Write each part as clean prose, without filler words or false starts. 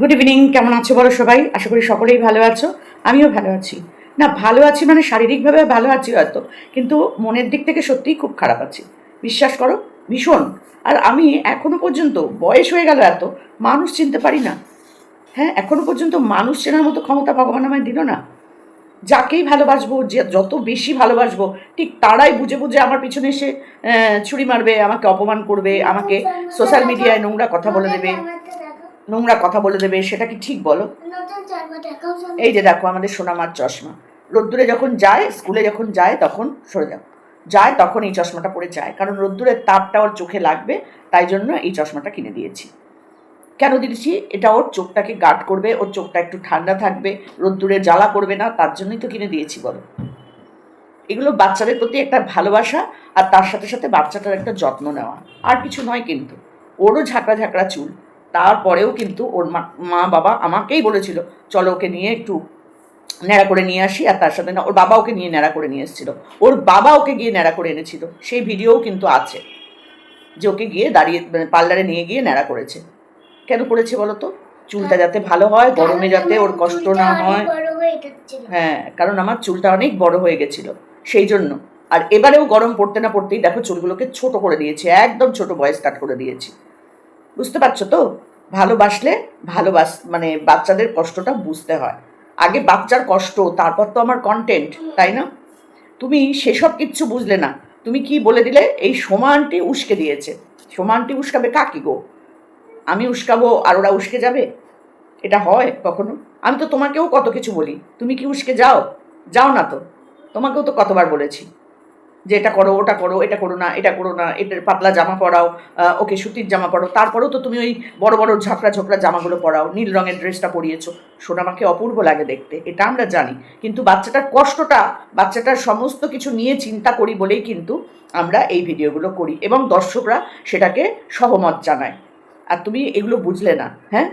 Good evening. কেমন আছো বলো সবাই? আশা করি সকলেই ভালো আছো। আমিও ভালো আছি। না, ভালো আছি মানে শারীরিকভাবে ভালো আছি হয়তো, কিন্তু মনের দিক থেকে সত্যিই খুব খারাপ আছি। বিশ্বাস করো, ভীষণ। আর আমি এখনো পর্যন্ত, বয়স হয়ে গেল এত, মানুষ চিনতে পারি না। হ্যাঁ, এখনো পর্যন্ত মানুষ চেনার মতো ক্ষমতা ভগবান আমায় দিল না। যাকেই ভালোবাসবো, যে যত বেশি ভালোবাসবো, ঠিক তারাই বুঝে বুঝে আমার পিছনে এসে ছুরি মারবে, আমাকে অপমান করবে, আমাকে সোশ্যাল মিডিয়ায় নোংরা কথা বলে দেবে। সেটা কি ঠিক বলো? এই যে দেখো আমাদের সোনামার চশমা, রোদ্দুরে যখন যায়, স্কুলে যখন যায় তখন, সরে যাও, যায় তখন এই চশমাটা পরে যায়, কারণ রোদ্দুরের তাপটা ওর চোখে লাগবে, তাই জন্য এই চশমাটা কিনে দিয়েছি। কেন দিয়েছি? এটা ওর চোখটাকে গার্ড করবে, ওর চোখটা একটু ঠান্ডা থাকবে, রোদ্দুরে জ্বালা করবে না, তার জন্যই তো কিনে দিয়েছি বলো। এগুলো বাচ্চাদের প্রতি একটা ভালোবাসা, আর তার সাথে সাথে বাচ্চাটার একটা যত্ন নেওয়া, আর কিছু নয়। কিন্তু ওরও ঝাঁকড়া ঝাঁকড়া চুল, তারপরেও কিন্তু ওর মা বাবা আমাকেই বলেছিল চলো ওকে নিয়ে একটু ন্যাড়া করে নিয়ে আসি, আর তার সাথে না ওর বাবা ওকে নিয়ে ন্যাড়া করে নিয়ে এসেছিল, ওর বাবা ওকে গিয়ে ন্যাড়া করে এনেছিল, সেই ভিডিওও কিন্তু আছে, যে ওকে গিয়ে দাঁড়িয়ে পার্লারে নিয়ে গিয়ে ন্যাড়া করেছে। কেন করেছে বলো তো? চুলটা যাতে ভালো হয়, গরমে যাতে ওর কষ্ট না হয়। হ্যাঁ, কারণ আমার চুলটা অনেক বড় হয়ে গেছিল, সেই জন্য। আর এবারেও গরম পড়তে না পড়তেই দেখো চুলগুলোকে ছোট করে দিয়েছি, একদম ছোট বয়স কাট করে দিয়েছি। বুঝতে পারছো তো? ভালোবাসলে মানে বাচ্চাদের কষ্টটা বুঝতে হয়। আগে বাচ্চার কষ্ট, তারপর তো আমার কন্টেন্ট, তাই না? তুমি সেসব কিচ্ছু বুঝলে না। তুমি কি বলে দিলে? এই সোমানটি উস্কে দিয়েছে। সোমানটি উস্কাবে কাকি গো? আমি উস্কাবো আর ওরা উস্কে যাবে? এটা হয় কখনো? আমি তো তোমাকেও কত কিছু বলি, তুমি কি উস্কে যাও? যাও না তো। তোমাকেও তো কতবার বলেছি যে এটা করো, ওটা করো, এটা করো না, এটা করো না, এটার পাতলা জামা পরাও, ওকে সুতির জামা পরাও। তারপরেও তো তুমি ওই বড় বড় ঝাঁকড়া ঝোঁকড়া জামাগুলো পরাও, নীল রঙের ড্রেসটা পরিয়েছো। সোনামাকে অপূর্ব লাগে দেখতে, এটা আমরা জানি। কিন্তু বাচ্চাটার কষ্টটা, বাচ্চাটার সমস্ত কিছু নিয়ে চিন্তা করি বলেই কিন্তু আমরা এই ভিডিওগুলো করি, এবং দর্শকরা সেটাকে সহমত জানায়। আর তুমি এগুলো বুঝলে না। হ্যাঁ,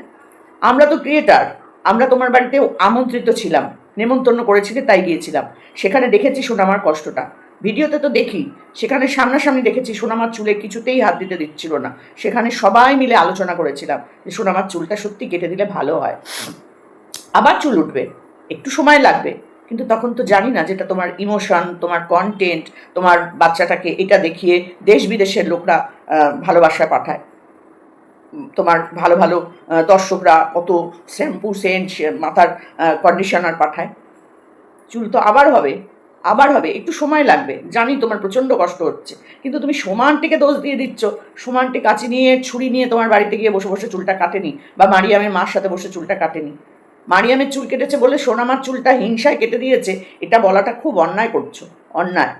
আমরা তো ক্রিয়েটার। আমরা তোমার বাড়িতে আমন্ত্রিত ছিলাম, নেমন্তন্ন করেছিলে, তাই গিয়েছিলাম। সেখানে দেখেছি সোনামার কষ্টটা, ভিডিওতে তো দেখি, সেখানে সামনাসামনি দেখেছি সোনামার চুলে কিছুতেই হাত দিতে দিচ্ছিল না। সেখানে সবাই মিলে আলোচনা করেছিলাম যে সোনামার চুলটা সত্যি কেটে দিলে ভালো হয়। আবার চুল উঠবে, একটু সময় লাগবে, কিন্তু তখন তো জানি না যেটা তোমার ইমোশন, তোমার কন্টেন্ট, তোমার বাচ্চাটাকে এটা দেখিয়ে দেশ বিদেশের লোকরা ভালোবাসা পাঠায়। তোমার ভালো ভালো দর্শকরা কত শ্যাম্পু, সেন্ট, মাথার কন্ডিশনার পাঠায়। চুল তো আবার হবে, আবার হবে, একটু সময় লাগবে, জানি তোমার প্রচণ্ড কষ্ট হচ্ছে, কিন্তু তুমি সোমানটিকে দোষ দিয়ে দিচ্ছ। সোমানটি কাঁচি নিয়ে, ছুরি নিয়ে তোমার বাড়িতে গিয়ে বসে বসে চুলটা কাটেনি, বা মারিয়ামের মার সাথে বসে চুলটা কাটেনি। মারিয়ামের চুল কেটেছে বলে সোনামার চুলটা হিংসায় কেটে দিয়েছে, এটা বলাটা খুব অন্যায় করছো, অন্যায়।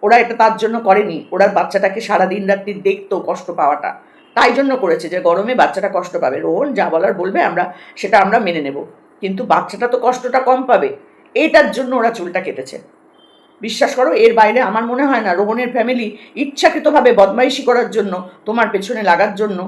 ওরা এটা তার জন্য করেনি, ওরা বাচ্চাটাকে সারাদিন রাত্রি দেখতো কষ্ট পাওয়াটা, তাই জন্য করেছে যে গরমে বাচ্চাটা কষ্ট পাবে। রোহন যা বলার বলবে, সেটা আমরা মেনে নেব, কিন্তু বাচ্চাটা তো কষ্টটা কম পাবে, এটার জন্য ওরা চুলটা কেটেছে। বিশ্বাস করো, এর বাইরে আমার মনে হয় না রোহনের ফ্যামিলি ইচ্ছাকৃতভাবে বদমাইশি করার জন্য, তোমার পেছনে লাগার জন্য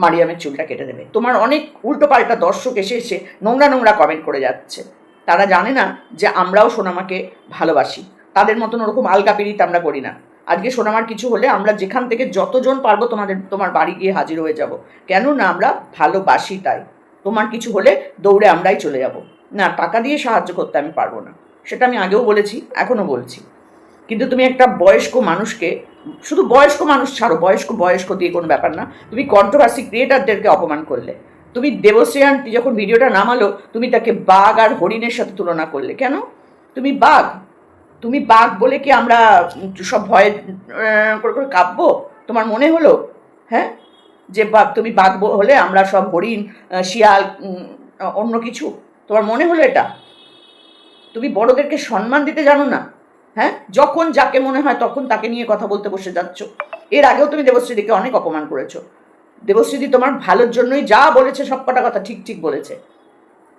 মারিয়ামের চুলটা কেটে দেবে। তোমার অনেক উল্টোপাল্টা দর্শক এসে এসে নোংরা নোংরা কমেন্ট করে যাচ্ছে। তারা জানে না যে আমরাও সোনামাকে ভালোবাসি, তাদের মতন ওরকম আলগা পিরিত আমরা করি না। আজকে সোনামার কিছু হলে আমরা যেখান থেকে যতজন পারবো তোমার বাড়ি গিয়ে হাজির হয়ে যাব, কেন না আমরা ভালোবাসি তাই। তোমার কিছু হলে দৌড়ে আমরাই চলে যাব। না, টাকা দিয়ে সাহায্য করতে আমি পারবো না, সেটা আমি আগেও বলেছি, এখনও বলছি। কিন্তু তুমি একটা বয়স্ক মানুষকে, শুধু বয়স্ক মানুষ ছাড়ো, বয়স্ক দিয়ে কোনো ব্যাপার না, তুমি কন্ট্রোভার্সি ক্রিয়েটারদেরকে অপমান করলে। তুমি দেবশ্রী আন্টি যখন ভিডিওটা নামালো, তুমি তাকে বাঘ আর হরিণের সাথে তুলনা করলে। কেন? তুমি বাঘ, তুমি বাঘ বলে কি আমরা সব ভয়ে করে করে কাঁপবো? তোমার মনে হলো? হ্যাঁ, যে তুমি বাঘ হলে আমরা সব হরিণ, শিয়াল, অন্য কিছু, তোমার মনে হলো এটা? তুমি বড়দেরকে সম্মান দিতে জানো না। হ্যাঁ, যখন যাকে মনে হয় তখন তাকে নিয়ে কথা বলতে বসে যাচ্ছ। এর আগেও তুমি দেবশ্রীদিকে অনেক অপমান করেছো। দেবশ্রীদি তোমার ভালোর জন্যই যা বলেছে, সব কটা কথা ঠিক ঠিক বলেছে।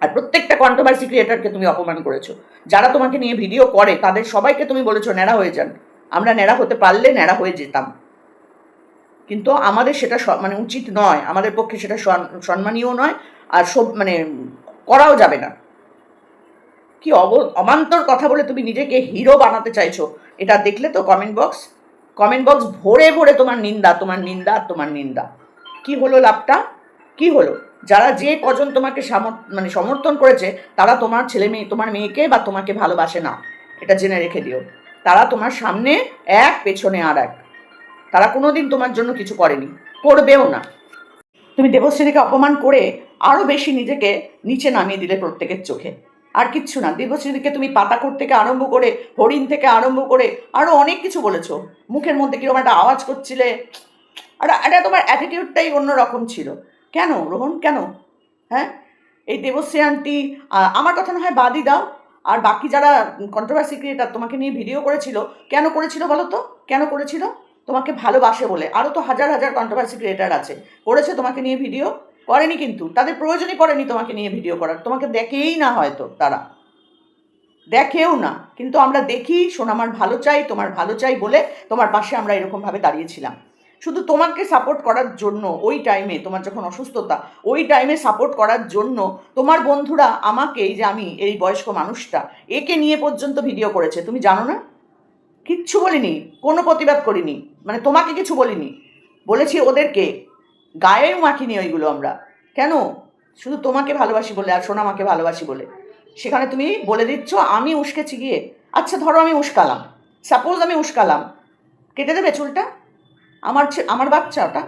আর প্রত্যেকটা কন্ট্রোভার্সি ক্রিয়েটারকে তুমি অপমান করেছো। যারা তোমাকে নিয়ে ভিডিও করে তাদের সবাইকে তুমি বলেছো ন্যাড়া হয়ে যান। আমরা ন্যাড়া হতে পারলে ন্যাড়া হয়ে যেতাম, কিন্তু আমাদের সেটা মানে উচিত নয়, আমাদের পক্ষে সেটা সম্মানীয় নয়, আর মানে করাও যাবে না। কি অবান্তর কথা বলে তুমি নিজেকে হিরো বানাতে চাইছো, এটা দেখলে তো কমেন্ট বক্স ভরে ভরে তোমার নিন্দা, তোমার নিন্দা, তোমার নিন্দা। কি হলো লাভটা? কি হলো? যারা যে কজন তোমাকে মানে সমর্থন করেছে তারা তোমার ছেলে মেয়ে, তোমার মেয়েকে বা তোমাকে ভালোবাসে না, এটা জেনে রেখে দিও। তারা তোমার সামনে এক, পেছনে আর এক। তারা কোনোদিন তোমার জন্য কিছু করেনি, করবেও না। তুমি দেবশ্রীকে অপমান করে আরও বেশি নিজেকে নিচে নামিয়ে দিলে প্রত্যেকের চোখে। আর কিচ্ছু না। দেবশ্রীকে তুমি পাতাকোট থেকে আরম্ভ করে, হরিণ থেকে আরম্ভ করে আরও অনেক কিছু বলেছো। মুখের মধ্যে কীরকম একটা আওয়াজ করছিলে, আর এটা তোমার অ্যাটিটিউডটাই অন্যরকম ছিল। কেন রোহন, কেন? হ্যাঁ, এই দেবশ্রী আন্টি, আমার কথা না হয় বাদই দাও, আর বাকি যারা কন্ট্রোভার্সি ক্রিয়েটার তোমাকে নিয়ে ভিডিও করেছিল, কেন করেছিল বলো তো? কেন করেছিল? তোমাকে ভালোবাসে বলে। আরও তো হাজার হাজার কন্ট্রোভার্সি ক্রিয়েটার আছে, করেছে তোমাকে নিয়ে ভিডিও? করেনি, কিন্তু তাদের প্রয়োজনই পড়েনি তোমাকে নিয়ে ভিডিও করার। তোমাকে দেখেই না, হয়তো তারা দেখেও না, কিন্তু আমরা দেখি। সোনামার ভালো চাই, তোমার ভালো চাই বলে তোমার পাশে আমরা এরকমভাবে দাঁড়িয়েছিলাম, শুধু তোমাকে সাপোর্ট করার জন্য। ওই টাইমে তোমার যখন অসুস্থতা, ওই টাইমে সাপোর্ট করার জন্য তোমার বন্ধুরা আমাকে, এই যে আমি এই বয়স্ক মানুষটা, একে নিয়ে পর্যন্ত ভিডিও করেছে। তুমি জানো না? কিচ্ছু বলিনি, কোনো প্রতিবাদ করিনি, মানে তোমাকে কিছু বলিনি, বলেছি ওদেরকে, গায়েও মাখিনি ওইগুলো আমরা। কেন? শুধু তোমাকে ভালোবাসি বলে আর সোনামাকে ভালোবাসি বলে। সেখানে তুমি বলে দিচ্ছ আমি উস্কেছি গিয়ে। আচ্ছা ধরো আমি উস্কালাম, সাপোজ আমি উস্কালাম, কেটে দেবে চুলটা? আমার বাচ্চা ওটা,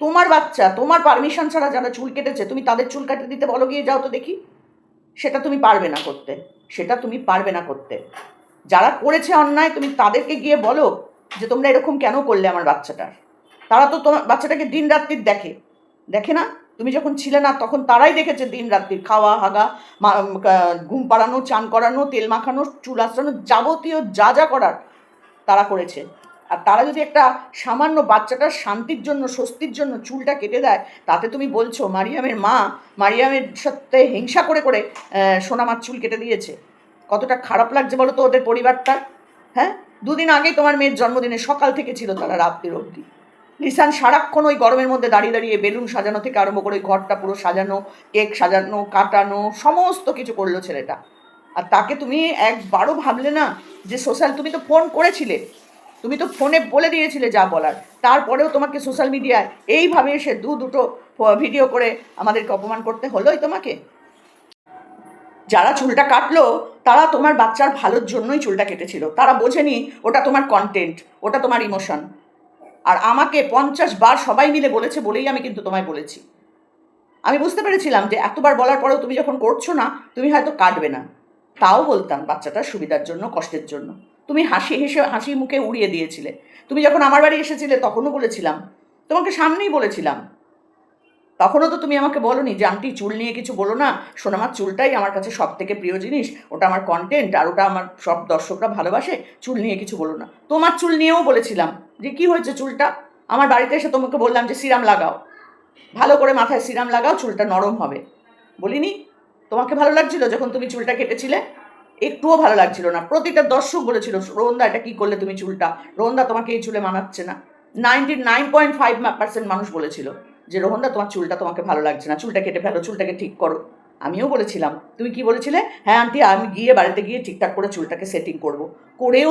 তোমার বাচ্চা, তোমার পারমিশন ছাড়া যারা চুল কেটেছে তুমি তাদের চুল কাটে দিতে বলো গিয়ে, যাও তো দেখি। সেটা তুমি পারবে না করতে, সেটা তুমি পারবে না করতে। যারা করেছে অন্যায় তুমি তাদেরকে গিয়ে বলো যে তোমরা এরকম কেন করলে আমার বাচ্চাটার। তারা তো তোমার বাচ্চাটাকে দিন রাত্রির দেখে, দেখে না? তুমি যখন ছিলে না তখন তারাই দেখেছে দিন রাত্রির, খাওয়া হাগা, ঘুম পাড়ানো, চান করানো, তেল মাখানো, চুল আঁচড়ানো, যাবতীয় যা যা করার তারা করেছে। আর তারা যদি একটা সামান্য বাচ্চাটার শান্তির জন্য, স্বস্তির জন্য চুলটা কেটে দেয়, তাতে তুমি বলছো মারিয়ামের মা মারিয়ামের সাথে হিংসা করে করে সোনামার চুল কেটে দিয়েছে। কতটা খারাপ লাগছে বলো তো ওদের পরিবারটা? হ্যাঁ, দুদিন আগেই তোমার মেয়ের জন্মদিনে সকাল থেকে ছিল তারা রাত্রির অবধি। লিসান সারাক্ষণ ওই গরমের মধ্যে দাঁড়িয়ে দাঁড়িয়ে বেলুন সাজানো থেকে আরম্ভ করে ঘরটা পুরো সাজানো, কেক সাজানো, কাটানো, সমস্ত কিছু করলো ছেলেটা। আর তাকে তুমি একবারও ভাবলে না যে সোশ্যাল, তুমি তো ফোন করেছিলে, তুমি তো ফোনে বলে দিয়েছিলে যা বলার, তারপরেও তোমাকে সোশ্যাল মিডিয়ায় এইভাবে এসে দুটো ভিডিও করে আমাদেরকে অপমান করতে হলোই তোমাকে? যারা চুলটা কাটলো তারা তোমার বাচ্চার ভালোর জন্যই চুলটা কেটেছিল, তারা বোঝেনি ওটা তোমার কন্টেন্ট, ওটা তোমার ইমোশন। আর আমাকে 50 বার সবাই মিলে বলেছে বলেই আমি কিন্তু তোমায় বলেছি। আমি বুঝতে পেরেছিলাম যে এতবার বলার পরেও তুমি যখন করছো না, তুমি হয়তো কাটবে না, তাও বলতাম বাচ্চাটার সুবিধার জন্য, কষ্টের জন্য। তুমি হাসি মুখে উড়িয়ে দিয়েছিলে। তুমি যখন আমার বাড়ি এসেছিলে তখনও বলেছিলাম, তোমাকে সামনেই বলেছিলাম। তখনও তো তুমি আমাকে বলোনি যে আন্টি চুল নিয়ে কিছু বলো না, সোনামার চুলটাই আমার কাছে সব থেকে প্রিয় জিনিস, ওটা আমার কন্টেন্ট, আর ওটা আমার সব দর্শকরা ভালোবাসে, চুল নিয়ে কিছু বলো না। তোমার চুল নিয়েও বলেছিলাম যে কি হয়েছে চুলটা, আমার বাড়িতে এসে তোমাকে বললাম যে সিরাম লাগাও, ভালো করে মাথায় সিরাম লাগাও, চুলটা নরম হবে। বলিনি? তোমাকে ভালো লাগছিল যখন তুমি চুলটা কেটেছিলে? একটুও ভালো লাগছিল না। প্রতিটা দর্শক বলেছিল রোহনদা এটা কী করলে তুমি চুলটা, রোহনদা তোমাকে এই চুলে মানাচ্ছে না। 99.5% মানুষ বলেছিল যে রোহনদা তোমার চুলটা তোমাকে ভালো লাগছে না, চুলটা কেটে ফেলো, চুলটাকে ঠিক করো। আমিও বলেছিলাম। তুমি কি বলেছিলে? হ্যাঁ আন্টি আমি গিয়ে বাড়িতে গিয়ে ঠিকঠাক করে চুলটাকে সেটিং করব। করেও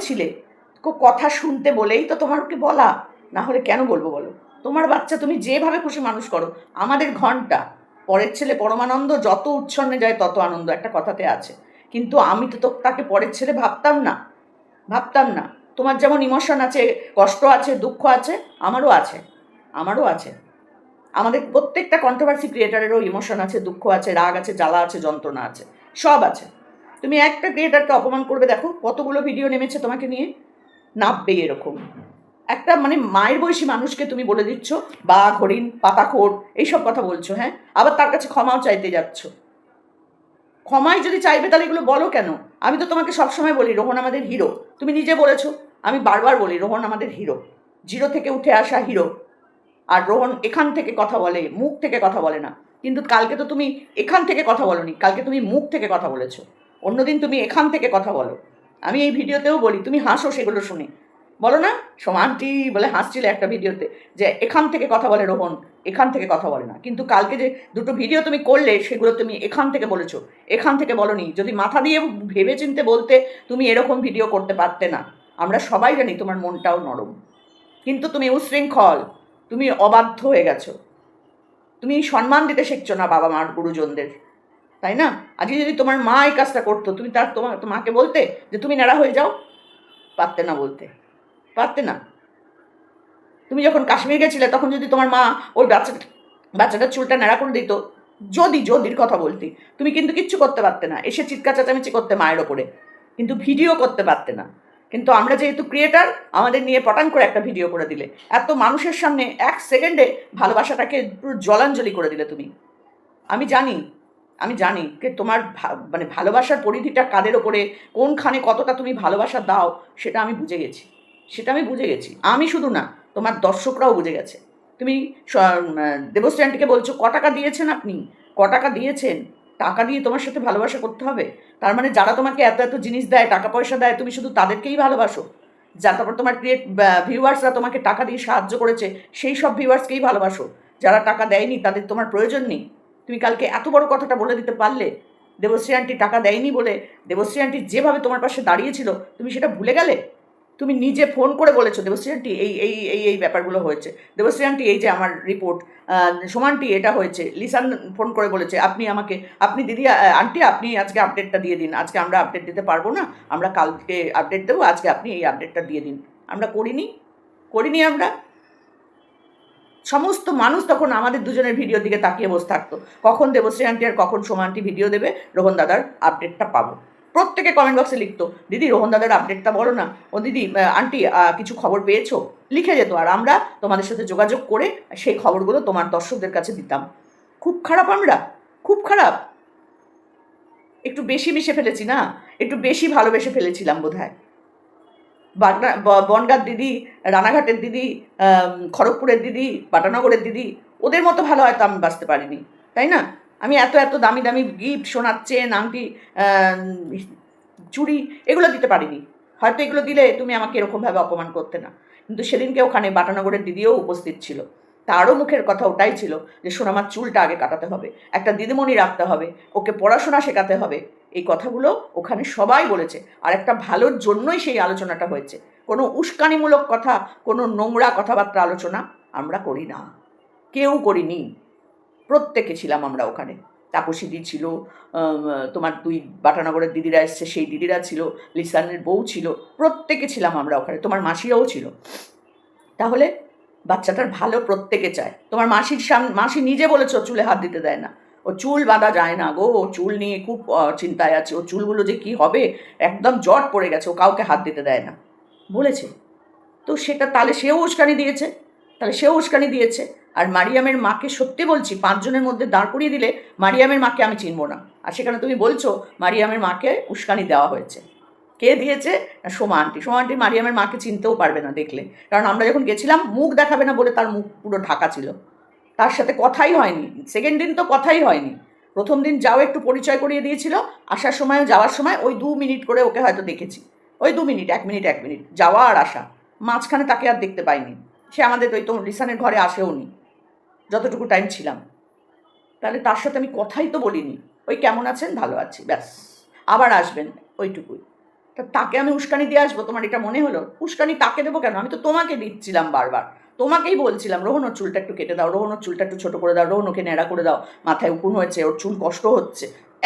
ছিলে। কথা শুনতে বলেই তো তোমাকে বলা, না হলে কেন বলবো বলো? তোমার বাচ্চা তুমি যেভাবে খুশি মানুষ করো, আমাদের ঘন্টা পরের ছেলে পরমানন্দ, যত উচ্ছন্নে যায় তত আনন্দ, একটা কথাতে আছে। কিন্তু আমি তো তাকে পরের ছেলে ভাবতাম না। তোমার যেমন ইমোশন আছে, কষ্ট আছে, দুঃখ আছে, আমারও আছে। আমাদের প্রত্যেকটা কন্ট্রোভার্সি ক্রিয়েটারেরও ইমোশন আছে, দুঃখ আছে, রাগ আছে, জ্বালা আছে, যন্ত্রণা আছে, সব আছে। তুমি একটা ক্রিয়েটারকে অপমান করবে, দেখো কতগুলো ভিডিও নেমেছে তোমাকে নিয়ে, নাববে এরকম। একটা মানে মায়ের বয়সী মানুষকে তুমি বলে দিচ্ছ বাঘ, হরিণ, পাতাখোর, এইসব কথা বলছো। হ্যাঁ, আবার তার কাছে ক্ষমাও চাইতে যাচ্ছ। ক্ষমাই যদি চাইবে তাহলে এগুলো বলো কেন? আমি তো তোমাকে সবসময় বলি রোহন আমাদের হিরো, তুমি নিজে বলেছো। আমি বারবার বলি রোহন আমাদের হিরো, জিরো থেকে উঠে আসা হিরো। আর রোহন এখান থেকে কথা বলে, মুখ থেকে কথা বলে না। কিন্তু কালকে তো তুমি এখান থেকে কথা বলোনি, কালকে তুমি মুখ থেকে কথা বলেছো। অন্যদিন তুমি এখান থেকে কথা বলো। আমি এই ভিডিওতেও বলি, তুমি হাসো সেগুলো শুনে। বলো না সমানটি বলে হাসছিলে একটা ভিডিওতে, যে এখান থেকে কথা বলে রোহন, এখান থেকে কথা বলে না। কিন্তু কালকে যে দুটো ভিডিও তুমি করলে সেগুলো তুমি এখান থেকে বলেছো, এখান থেকে বলনি। যদি মাথা দিয়ে ভেবে চিনতে বলতে তুমি এরকম ভিডিও করতে পারতে না। আমরা সবাই জানি তোমার মনটাও নরম, কিন্তু তুমি উশৃঙ্খল, তুমি অবাধ্য হয়ে গেছো। তুমি সম্মান দিতে শিখছো না বাবা মার গুরুজনদের, তাই না? আজকে যদি তোমার মা এই কাজটা করতো, তুমি তোমাকে বলতে যে তুমি ন্যাড়া হয়ে যাও? পারতে না বলতে, পারতে না। তুমি যখন কাশ্মীর গেছিলে তখন যদি তোমার মা ওই বাচ্চাটার চুলটা ন্যাড়া করে দিত, যদির কথা বলতি, তুমি কিন্তু কিচ্ছু করতে পারতে না, এসে চিৎকার চেঁচামেচি করতে মায়ের ওপরে, কিন্তু ভিডিও করতে পারতে না। কিন্তু আমরা যেহেতু ক্রিয়েটার, আমাদের নিয়ে পটান করে একটা ভিডিও করে দিলে, এত মানুষের সামনে 1 সেকেন্ডে ভালোবাসাটাকে পুরো জলাঞ্জলি করে দিলে তুমি। আমি জানি যে তোমার মানে ভালোবাসার পরিধিটা কাদের ওপরে, কোনখানে কতটা তুমি ভালোবাসা দাও, সেটা আমি বুঝে গেছি। আমি শুধু না, তোমার দর্শকরাও বুঝে গেছে। তুমি দেবশ্রী আন্টিকে বলছো ক টাকা দিয়েছেন আপনি, ক টাকা দিয়েছেন, টাকা দিয়ে তোমার সাথে ভালোবাসা করতে হবে? তার মানে যারা তোমাকে এত এত জিনিস দেয়, টাকা পয়সা দেয়, তুমি শুধু তাদেরকেই ভালোবাসো? তারপর তোমার ভিউয়ার্সরা তোমাকে টাকা দিয়ে সাহায্য করেছে, সেই সব ভিউয়ার্সকেই ভালোবাসো? যারা টাকা দেয়নি তাদের তোমার প্রয়োজন নেই? তুমি কালকে এত বড় কথাটা বলে দিতে পারলে? দেবশ্রী আন্টি টাকা দেয়নি বলে দেবশ্রী আন্টি যেভাবে তোমার পাশে দাঁড়িয়েছিল, তুমি সেটা ভুলে গেলে? তুমি নিজে ফোন করে বলেছো দেবশ্রী আন্টি এই ব্যাপারগুলো হয়েছে, দেবশ্রী আন্টি এই যে আমার রিপোর্ট, সোমান্টি এটা হয়েছে, লিসান ফোন করে বলেছে আপনি দিদি আন্টি আপনি আজকে আপডেটটা দিয়ে দিন, আজকে আমরা আপডেট দিতে পারবো না, আমরা কালকে আপডেট দেবো, আজকে আপনি এই আপডেটটা দিয়ে দিন। আমরা করিনি আমরা? সমস্ত মানুষ তখন আমাদের দুজনের ভিডিওর দিকে তাকিয়ে বসে থাকতো, কখন দেবশ্রী আন্টি আর কখন সোমা আন্টি ভিডিও দেবে, রোহন দাদার আপডেটটা পাবো। প্রত্যেকে কমেন্ট বক্সে লিখতো, দিদি রোহন দাদার আপডেটটা বলো না, ও দিদি আন্টি কিছু খবর পেয়েছো, লিখে যেত, আর আমরা তোমাদের সাথে যোগাযোগ করে সেই খবরগুলো তোমার দর্শকদের কাছে দিতাম। খুব খারাপ আমরা, খুব খারাপ। একটু বেশি মিশে ফেলেছি না, একটু বেশি ভালোবেসে ফেলেছিলাম বোধহয়। বনগাঁর দিদি, রানাঘাটের দিদি, খড়গপুরের দিদি, বাটানগরের দিদি, ওদের মতো ভালো হয়তো আমি বাঁচতে পারিনি, তাই না? আমি এত এত দামি দামি গিফট, সোনার চেন, আংটি, চুড়ি, এগুলো দিতে পারিনি। হয়তো এগুলো দিলে তুমি আমাকে এরকমভাবে অপমান করতে না। কিন্তু সেদিনকে ওখানে বাটানগরের দিদিও উপস্থিত ছিল, তারও মুখের কথা ওটাই ছিল যে সোনামার চুলটা আগে কাটাতে হবে, একটা দিদিমণি রাখতে হবে, ওকে পড়াশোনা শেখাতে হবে। এই কথাগুলো ওখানে সবাই বলেছে, আর একটা ভালোর জন্যই সেই আলোচনাটা হয়েছে। কোনো উস্কানিমূলক কথা, কোনো নোংরা কথাবার্তা আলোচনা আমরা করি না, কেউ করিনি। প্রত্যেকে ছিলাম আমরা ওখানে। তাপসীদি ছিল, তোমার 2 বাটানগরের দিদিরা এসছে, সেই দিদিরা ছিল, লিসানের বউ ছিল, প্রত্যেকে ছিলাম আমরা ওখানে, তোমার মাসিরাও ছিল। তাহলে বাচ্চাটার ভালো প্রত্যেকে চায়। তোমার মাসি নিজে বলেছে ও চুলে হাত দিতে দেয় না, ও চুল বাঁধা যায় না গো, ও চুল নিয়ে খুব চিন্তায় আছে, ও চুলগুলো যে কী হবে, একদম জট পড়ে গেছে, ও কাউকে হাত দিতে দেয় না বলেছে। তো সেটা তাহলে সেও উস্কানি দিয়েছে। আর মারিয়ামের মাকে সত্যি বলছি, 5 জনের মধ্যে দাঁড় করিয়ে দিলে মারিয়ামের মাকে আমি চিনব না। আর সেখানে তুমি বলছো মারিয়ামের মাকে উস্কানি দেওয়া হয়েছে। কে দিয়েছে? না সোমা আন্টি মারিয়ামের মাকে চিনতেও পারবে না দেখলে, কারণ আমরা যখন গেছিলাম মুখ দেখাবে না বলে তার মুখ পুরো ঢাকা ছিল, তার সাথে কথাই হয়নি। সেকেন্ড দিন তো কথাই হয়নি, প্রথম দিন যাও একটু পরিচয় করিয়ে দিয়েছিল, আসার সময় যাওয়ার সময় ওই 2 মিনিট করে ওকে হয়তো দেখেছি, ওই 2 মিনিট, 1 মিনিট যাওয়া আর আসা, মাঝখানে তাকে আর দেখতে পাইনি। সে আমাদের ওই তো লিসানের ঘরে আসেও নি যতটুকু টাইম ছিলাম। তাহলে তার সাথে আমি কথাই তো বলিনি, ওই কেমন আছেন, ভালো আছি, ব্যাস, আবার আসবেন, ওইটুকুই। তাকে আমি উস্কানি দিয়ে আসবো, তোমার এটা মনে হলো? উস্কানি তাকে দেবো কেন? আমি তো তোমাকে দিচ্ছিলাম বারবার, তোমাকেই বলছিলাম রোহন ওর চুলটা একটু কেটে দাও, রোহন ওর চুলটা একটু ছোটো করে দাও, রোহন ওকে ন্যাড়া করে দাও, মাথায় উকুন হয়েছে, ওর চুল কষ্ট হচ্ছে।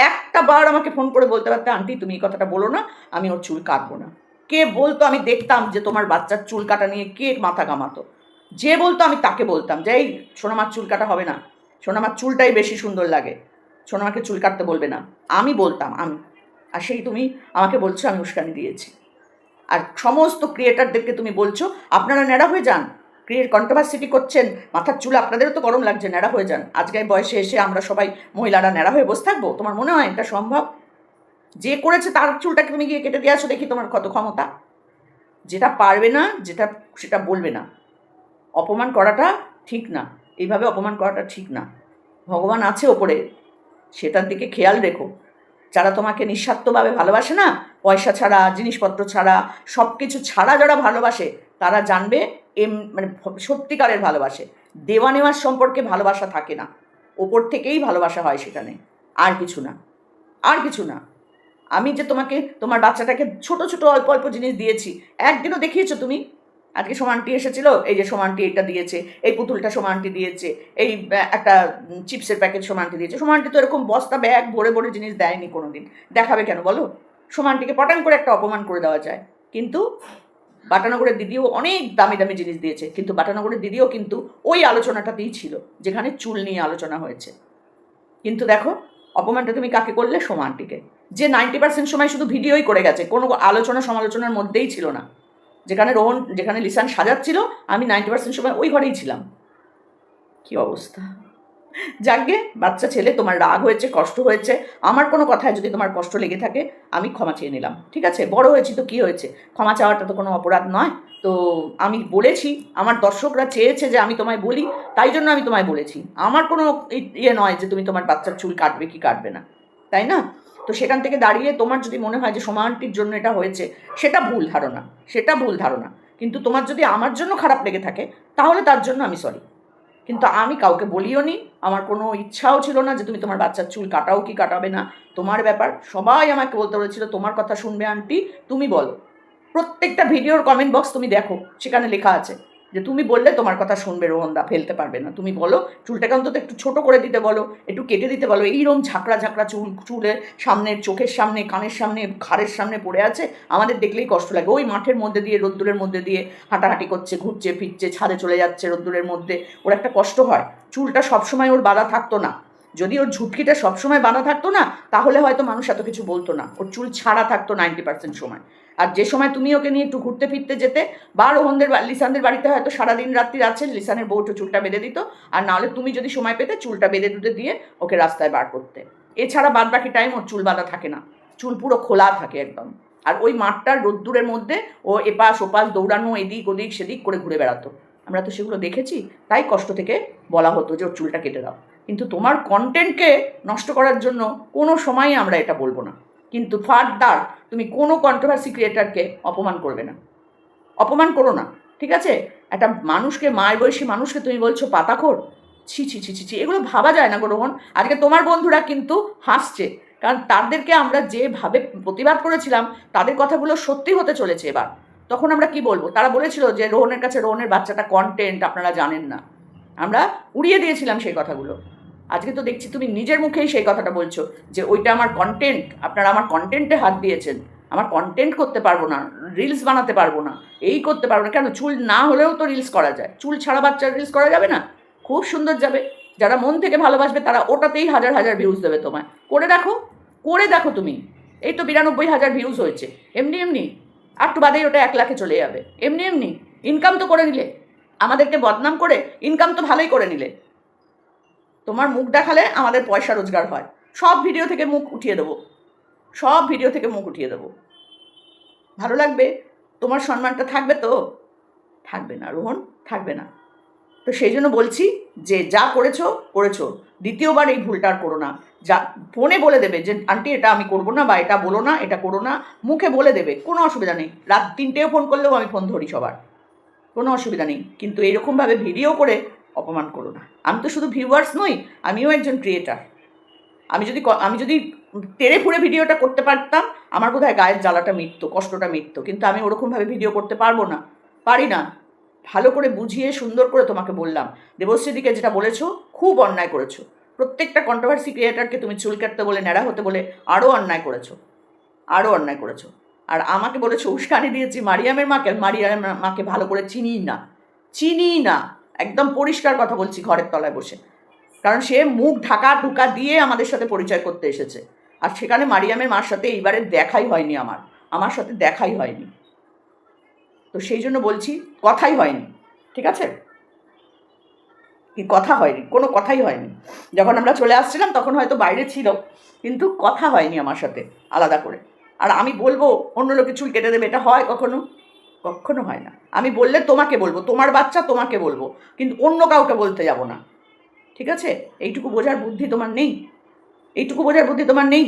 একটা বার আমাকে ফোন করে বলতে পারতে, আন্টি তুমি এই কথাটা বলো না, আমি ওর চুল কাটবো না। কে বলতো? আমি দেখতাম যে তোমার বাচ্চার চুল কাটা নিয়ে কে মাথা কামাতো, যে বলতো আমি তাকে বলতাম যে এই সোনামার চুল কাটা হবে না, সোনামার চুলটাই বেশি সুন্দর লাগে, সোনামাকে চুল কাটতে বলবে না, আমি বলতাম। আর সেই তুমি আমাকে বলছো আমি উস্কানি দিয়েছি। আর সমস্ত ক্রিয়েটারদেরকে তুমি বলছো আপনারা ন্যাড়া হয়ে যান, কন্ট্রোভার্সিটি করছেন, মাথার চুল আপনাদেরও তো গরম লাগছে, ন্যাড়া হয়ে যান। আজকের বয়সে এসে আমরা সবাই মহিলারা ন্যাড়া হয়ে বসে থাকবো? তোমার মনে হয় এটা সম্ভব? যে করেছে তার চুলটাকে তুমি গিয়ে কেটে দিয়ে আসো, দেখি তোমার কত ক্ষমতা। যেটা পারবে না, সেটা বলবে না। অপমান করাটা ঠিক না, এইভাবে অপমান করাটা ঠিক না। ভগবান আছে ওপরে, সেটার দিকে খেয়াল রেখো। যারা তোমাকে নিঃস্বার্থভাবে ভালোবাসে না, পয়সা ছাড়া, জিনিসপত্র ছাড়া, সব কিছু ছাড়া যারা ভালোবাসে, তারা জানবে মানে সত্যিকারের ভালোবাসে। দেওয়া নেওয়ার সম্পর্কে ভালোবাসা থাকে না, ওপর থেকেই ভালোবাসা হয় সেখানে, আর কিছু না। আমি যে তোমাকে, তোমার বাচ্চাটাকে ছোট ছোট অল্প অল্প জিনিস দিয়েছি, একদিনও দেখিয়েছো তুমি? আজকে সোমা আন্টি এসেছিলো, এই যে সোমা আন্টি এটা দিয়েছে, এই পুতুলটা সোমা আন্টি দিয়েছে, এই একটা চিপসের প্যাকেট সোমা আন্টি দিয়েছে। সোমা আন্টি তো এরকম বস্তা ব্যাগ ভরে ভরে জিনিস দেয়নি কোনো দিন, দেখাবে কেন বলো? সোমা আন্টিকে পটান করে একটা অপমান করে দেওয়া যায়। কিন্তু বাটানগরের দিদিও অনেক দামি দামি জিনিস দিয়েছে, কিন্তু বাটানগরের দিদিও কিন্তু ওই আলোচনাটাতেই ছিল যেখানে চুল নিয়ে আলোচনা হয়েছে। কিন্তু দেখো অপমানটা তুমি কাকে করলে? সোমা আন্টিকে, যে 90% সময় শুধু ভিডিওই করে গেছে, কোনো আলোচনা সমালোচনার মধ্যেই ছিল না। যেখানে লিসান সাজাচ্ছিল আমি 90% সময় ওই ঘরেই ছিলাম। কি অবস্থা! যাকগে, বাচ্চা ছেলে, তোমার রাগ হয়েছে, কষ্ট হয়েছে, আমার কোনো কথায় যদি তোমার কষ্ট লেগে থাকে আমি ক্ষমা চেয়ে নিলাম, ঠিক আছে? বড় হয়েছি তো কি হয়েছে, ক্ষমা চাওয়াটা তো কোনো অপরাধ নয়। তো আমি বলেছি, আমার দর্শকরা চেয়েছে যে আমি তোমায় বলি, তাই জন্য আমি তোমায় বলেছি। আমার কোনো ইয়ে নয় যে তুমি তোমার বাচ্চার চুল কাটবে কি কাটবে না, তাই না? তো সেখান থেকে দাঁড়িয়ে তোমার যদি মনে হয় যে সোমা আন্টির জন্য এটা হয়েছে, সেটা ভুল ধারণা, সেটা ভুল ধারণা। কিন্তু তোমার যদি আমার জন্য খারাপ লেগে থাকে তাহলে তার জন্য আমি সরি। কিন্তু আমি কাউকে বলিও নি, আমার কোনো ইচ্ছাও ছিল না যে তুমি তোমার বাচ্চার চুল কাটাও কি কাটাবে না, তোমার ব্যাপার। সবাই আমাকে বলতে বলেছিল তোমার কথা শুনবে আন্টি, তুমি বলো। প্রত্যেকটা ভিডিওর কমেন্ট বক্স তুমি দেখো, সেখানে লেখা আছে যে তুমি বললে তোমার কথা শুনবে রোহনদা, ফেলতে পারবে না। তুমি বলো চুলটাকে অন্তত একটু ছোট করে দিতে বলো, একটু কেটে দিতে বলো। এইরকম ঝাঁকড়া ঝাঁকড়া চুলের সামনে, চোখের সামনে, কানের সামনে, ঘাড়ের সামনে পড়ে আছে, আমাদের দেখলেই কষ্ট লাগে। ওই মাঠের মধ্যে দিয়ে, রোদ্দুরের মধ্যে দিয়ে হাঁটাহাঁটি করছে, ঘুরছে ফিরছে, ছাদে চলে যাচ্ছে রোদ্দুরের মধ্যে, ওর একটা কষ্ট হয়। চুলটা সবসময় ওর বাঁধা থাকতো না। যদি ওর ঝুটকিটা সবসময় বাঁধা থাকতো না তাহলে হয়তো মানুষ এত কিছু বলতো না। ওর চুল ছাড়া থাকতো 90% সময়। আর যে সময় তুমি ওকে নিয়ে একটু ঘুরতে ফিরতে যেতে, বা রোহনদের লিসানদের বাড়িতে হয়তো সারাদিন রাত্রি আছে, লিসানের বউটো চুলটা বেঁধে দিত, আর নাহলে তুমি যদি সময় পেতে চুলটা বেঁধে দুধে দিয়ে ওকে রাস্তায় বার করতে। এছাড়া বাদ বাকি টাইম ওর চুল বাঁধা থাকে না, চুল পুরো খোলা থাকে একদম। আর ওই মাঠটার রোদ্দুরের মধ্যে ও এপাশ ওপাশ দৌড়ানো, এদিক ওদিক সেদিক করে ঘুরে বেড়াতো। আমরা তো সেগুলো দেখেছি, তাই কষ্ট থেকে বলা হতো যে ওর চুলটা কেটে দাও। কিন্তু তোমার কন্টেন্টকে নষ্ট করার জন্য কোনো সময়ই আমরা এটা বলবো না। কিন্তু ফার্দার তুমি কোনো কন্ট্রোভার্সি ক্রিয়েটারকে অপমান করবে না, অপমান করো না, ঠিক আছে? একটা মানুষকে, মায়ের বয়সী মানুষকে তুমি বলছো পাতাখোর, ছি ছি ছি ছি ছি, এগুলো ভাবা যায় না গো রোহন। আজকে তোমার বন্ধুরা কিন্তু হাসছে, কারণ তাদেরকে আমরা যেভাবে প্রতিবাদ করেছিলাম তাদের কথাগুলো সত্যি হতে চলেছে এবার। তখন আমরা কি বলবো? তারা বলেছিল যে রোহনের কাছে রোহনের বাচ্চাটা কন্টেন্ট, আপনারা জানেন না। আমরা উড়িয়ে দিয়েছিলাম সেই কথাগুলো। আজকে তো দেখছি তুমি নিজের মুখেই সেই কথাটা বলছো যে ওইটা আমার কন্টেন্ট, আপনারা আমার কন্টেন্টে হাত দিয়েছেন, আমার কন্টেন্ট করতে পারবো না, রিলস বানাতে পারবো না, এই করতে পারবো না। কেন? চুল না হলেও তো রিলস করা যায়, চুল ছাড়া বাচ্চার রিলস করা যাবে না? খুব সুন্দর যাবে। যারা মন থেকে ভালোবাসবে তারা ওটাতেই হাজার হাজার ভিউজ দেবে তোমায়। করে দেখো, করে দেখো তুমি। এই তো 92,000 ভিউজ হয়েছে, এমনি এমনি। আর একটু বাদেই ওটা 1 লাখে চলে যাবে, এমনি এমনি। ইনকাম তো করে নিলে, আমাদেরকে বদনাম করে ইনকাম তো ভালোই করে নিলে। তোমার মুখ দেখালে আমাদের পয়সা রোজগার হয়। সব ভিডিও থেকে মুখ উঠিয়ে দেবো, সব ভিডিও থেকে মুখ উঠিয়ে দেবো। ভালো লাগবে? তোমার সম্মানটা থাকবে তো? থাকবে না রোহন, থাকবে না। তো সেই জন্য বলছি যে যা করেছো করেছো, দ্বিতীয়বার এই ভুলটা আর করো না। যা ফোনে বলে দেবে যে আন্টি এটা আমি করবো না, বা এটা বলো না, এটা করো না, মুখে বলে দেবে, কোনো অসুবিধা নেই। রাত 3টেও ফোন করলেও আমি ফোন ধরি সবার, কোনো অসুবিধা নেই। কিন্তু এরকমভাবে ভিডিও করে অপমান করো না। আমি তো শুধু ভিউয়ার্স নই, আমিও একজন ক্রিয়েটার। আমি যদি তেড়ে ফুড়ে ভিডিওটা করতে পারতাম, আমার বোধহয় গায়ের জ্বালাটা মিটতো, কষ্টটা মিটতো। কিন্তু আমি ওরকমভাবে ভিডিও করতে পারবো না, পারি না। ভালো করে বুঝিয়ে সুন্দর করে তোমাকে বললাম, দেবশ্রীদিকে যেটা বলেছো খুব অন্যায় করেছো। প্রত্যেকটা কন্ট্রোভার্সি ক্রিয়েটারকে তুমি চুল কাটতে বলে, ন্যাড়া হতে বলে আরও অন্যায় করেছো, আরও অন্যায় করেছো। আর আমাকে বলেছো উস্কানি দিয়েছি মারিয়ামের মাকে। মারিয়ামের মাকে ভালো করে চিনিই না, চিনিই না, একদম পরিষ্কার কথা বলছি ঘরের তলায় বসে। কারণ সে মুখ ঢাকা ঢুকা দিয়ে আমাদের সাথে পরিচয় করতে এসেছে। আর সেখানে মারিয়ামের মার সাথে এইবারে দেখাই হয়নি, আমার সাথে দেখাই হয়নি। তো সেই জন্য বলছি কথাই হয়নি, ঠিক আছে? কি কথা হয়নি, কোনো কথাই হয়নি। যখন আমরা চলে আসছিলাম তখন হয়তো বাইরে ছিল, কিন্তু কথা হয়নি আমার সাথে আলাদা করে। আর আমি বলবো অন্য লোকে চুল কেটে দেবে, এটা হয় কখনো? কখনো হয় না। আমি বললে তোমাকে বলবো, তোমার বাচ্চা তোমাকে বলবো, কিন্তু অন্য কাউকে বলতে যাব না, ঠিক আছে? এইটুকু বোঝার বুদ্ধি তোমার নেই, এইটুকু বোঝার বুদ্ধি তোমার নেই।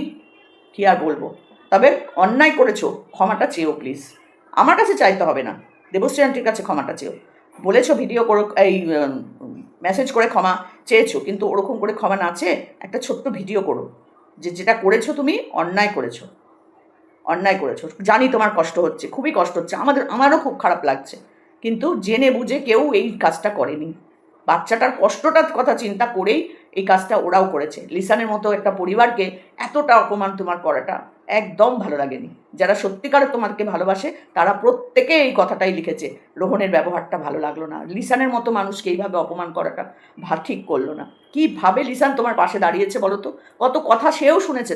কী আর বলবো? তবে অন্যায় করেছো, ক্ষমাটা চেয়েও প্লিজ। আমার কাছে চাইতে হবে না, দেবশ্রী আন্টির কাছে ক্ষমাটা চেয়েও। বলেছো ভিডিও করো, এই মেসেজ করে ক্ষমা চেয়েছো, কিন্তু ওরকম করে ক্ষমা না চেয়ে একটা ছোট্ট ভিডিও করো যে যেটা করেছো তুমি অন্যায় করেছো, অন্যায় করেছো। জানি তোমার কষ্ট হচ্ছে, খুবই কষ্ট হচ্ছে, আমারও খুব খারাপ লাগছে। কিন্তু জেনে বুঝে কেউ এই কাজটা করেনি। বাচ্চাটার কষ্টটার কথা চিন্তা করেই এই কাজটা ওরাও করেছে। লিসানের মতো একটা পরিবারকে এতটা অপমান তোমার করাটা একদম ভালো লাগেনি। যারা সত্যিকারে তোমাকে ভালোবাসে তারা প্রত্যেকে এই কথাটাই লিখেছে, রোহনের ব্যবহারটা ভালো লাগলো না, লিসানের মতো মানুষকে এইভাবে অপমান করাটা ঠিক করলো না। কীভাবে লিসান তোমার পাশে দাঁড়িয়েছে বলো তো? কত কথা সেও শুনেছে,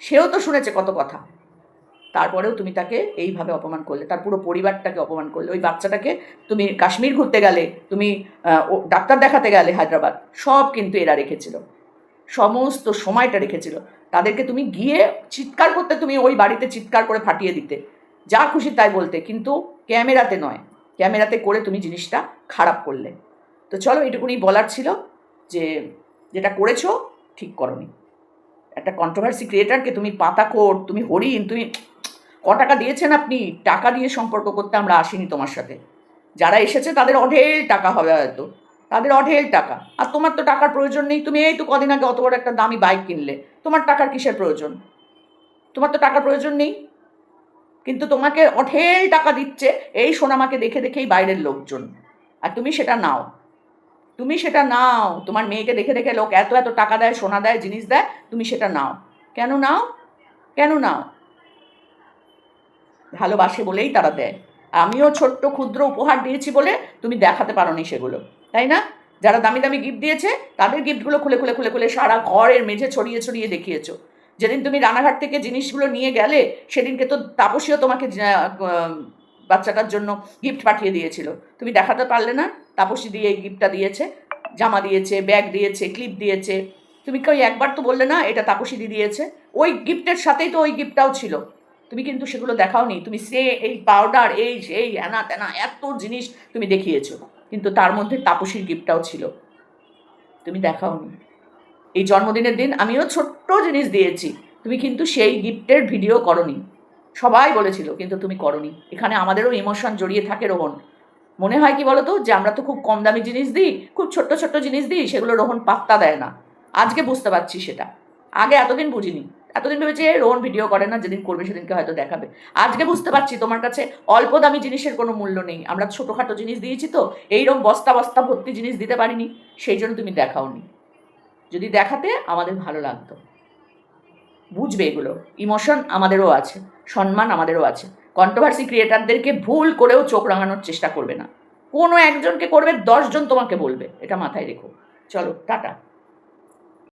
সেও তো শুনেছে কত কথা। তারপরেও তুমি তাকে এইভাবে অপমান করলে, তার পুরো পরিবারটাকে অপমান করলে। ওই বাচ্চাটাকে তুমি কাশ্মীর ঘুরতে গেলে, তুমি ডাক্তার দেখাতে গেলে হায়দ্রাবাদ, সব কিন্তু এরা রেখেছিল, সমস্ত সময়টা রেখেছিল। তাদেরকে তুমি গিয়ে চিৎকার করতে, তুমি ওই বাড়িতে চিৎকার করে ফাটিয়ে দিতে, যা খুশি তাই বলতে, কিন্তু ক্যামেরাতে নয়। ক্যামেরাতে করে তুমি জিনিসটা খারাপ করলে। তো চলো, এটুকুনি বলার ছিল যে যেটা করেছো ঠিক করনি। একটা কন্ট্রোভার্সি ক্রিয়েটারকে তুমি পাতাখোর, তুমি হরিণ, তুমি টাকা দিয়েছেন আপনি? টাকা দিয়ে সম্পর্ক করতে আমরা আসিনি তোমার সাথে। যারা এসেছে তাদের অঢেল টাকা হবে হয়তো, তাদের অঢেল টাকা। আর তোমার তো টাকার প্রয়োজন নেই। তুমি এই তো কদিন আগে অত বড় একটা দামি বাইক কিনলে, তোমার টাকার কিসের প্রয়োজন? তোমার তো টাকার প্রয়োজন নেই। কিন্তু তোমাকে অঢেল টাকা দিচ্ছে এই সোনামাকে দেখে দেখেই বাইরের লোকজন, আর তুমি সেটা নাও। তুমি সেটা নাও। তোমার মেয়েকে দেখে দেখে লোক এত এত টাকা দেয়, সোনা দেয়, জিনিস দেয়, তুমি সেটা নাও। কেন নাও? কেন নাও? ভালোবাসে বলেই তারা দেয়। আমিও ছোট্ট ক্ষুদ্র উপহার দিয়েছি বলে তুমি দেখাতে পারো নি সেগুলো, তাই না? যারা দামি দামি গিফট দিয়েছে তাদের গিফটগুলো খুলে খুলে খুলে খুলে সারা ঘরের মেঝে ছড়িয়ে ছড়িয়ে দেখিয়েছো। যেদিন তুমি রানাঘাট থেকে জিনিসগুলো নিয়ে গেলে সেদিনকে তো তাপসীও তোমাকে বাচ্চাটার জন্য গিফট পাঠিয়ে দিয়েছিল। তুমি দেখাতে পারলে না? তাপসী দিয়ে এই গিফটটা দিয়েছে, জামা দিয়েছে, ব্যাগ দিয়েছে, ক্লিপ দিয়েছে। তুমি কি ওই একবার তো বললে না এটা তাপসী দি দিয়েছে? ওই গিফটের সাথেই তো ওই গিফটটাও ছিল। তুমি কিন্তু সেগুলো দেখাওনি। তুমি এই পাউডার, এই সেই হ্যানা ত্যানা এত জিনিস তুমি দেখিয়েছো, কিন্তু তার মধ্যে তাপসীর গিফটটাও ছিল, তুমি দেখাওনি। এই জন্মদিনের দিন আমিও ছোট্ট জিনিস দিয়েছি, তুমি কিন্তু সেই গিফটের ভিডিও করনি। সবাই বলেছিল কিন্তু তুমি করনি। এখানে আমাদেরও ইমোশন জড়িয়ে থাকে রোহন। মনে হয় কি বলতো, যে আমরা তো খুব কম দামি জিনিস দিই, খুব ছোট্ট ছোট্ট জিনিস দিই, সেগুলো রোহন পাত্তা দেয় না। আজকে বুঝতে পারছি সেটা, আগে এতদিন বুঝিনি। এতদিন ভেবেছি রোহন ভিডিও করে না, যেদিন করবে সেদিনকে হয়তো দেখাবে। আজকে বুঝতে পারছি তোমার কাছে অল্প দামি জিনিসের কোনো মূল্য নেই। আমরা ছোটোখাটো জিনিস দিয়েছি তো, এইরকম বস্তা বস্তা ভর্তি জিনিস দিতে পারিনি, সেই জন্য তুমি দেখাওনি। যদি দেখাতে আমাদের ভালো লাগতো। বুঝবে এগুলো, ইমোশন আমাদেরও আছে, সম্মান আমাদেরও আছে। কন্ট্রোভার্সি ক্রিয়েটারদেরকে ভুল করেও চোখ রাঙানোর চেষ্টা করবে না। কোনো একজনকে করবে, 10 জন তোমাকে বলবে, এটা মাথায় রেখো। চলো, টাটা।